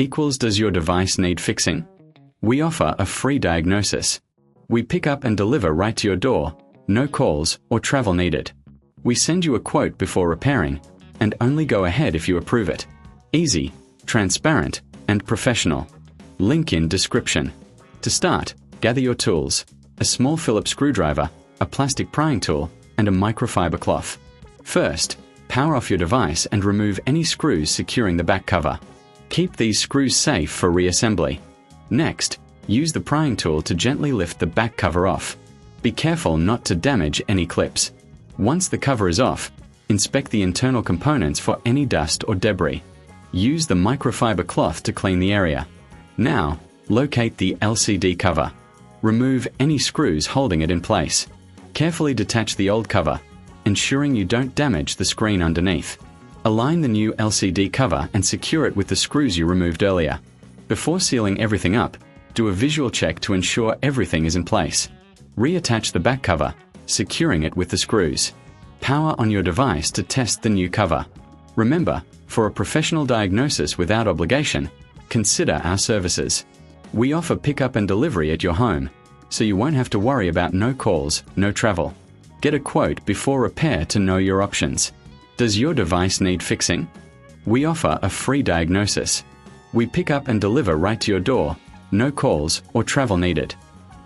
equals does your device need fixing? We offer a free diagnosis. We pick up and deliver right to your door, no calls or travel needed. We send you a quote before repairing, and only go ahead if you approve it. Easy, transparent, and professional. Link in description. To start, gather your tools: a small Phillips screwdriver, a plastic prying tool, and a microfiber cloth. First, power off your device and remove any screws securing the back cover. Keep these screws safe for reassembly. Next, use the prying tool to gently lift the back cover off. Be careful not to damage any clips. Once the cover is off, inspect the internal components for any dust or debris. Use the microfiber cloth to clean the area. Now, locate the LCD cover. Remove any screws holding it in place. Carefully detach the old cover, ensuring you don't damage the screen underneath. Align the new LCD cover and secure it with the screws you removed earlier. Before sealing everything up, do a visual check to ensure everything is in place. Reattach the back cover, securing it with the screws. Power on your device to test the new cover. Remember, for a professional diagnosis without obligation, consider our services. We offer pickup and delivery at your home, so you won't have to worry about no calls, no travel. Get a quote before repair to know your options. Does your device need fixing? We offer a free diagnosis. We pick up and deliver right to your door, no calls or travel needed.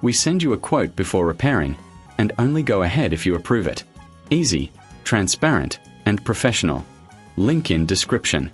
We send you a quote before repairing, and only go ahead if you approve it. Easy, transparent, and professional. Link in description.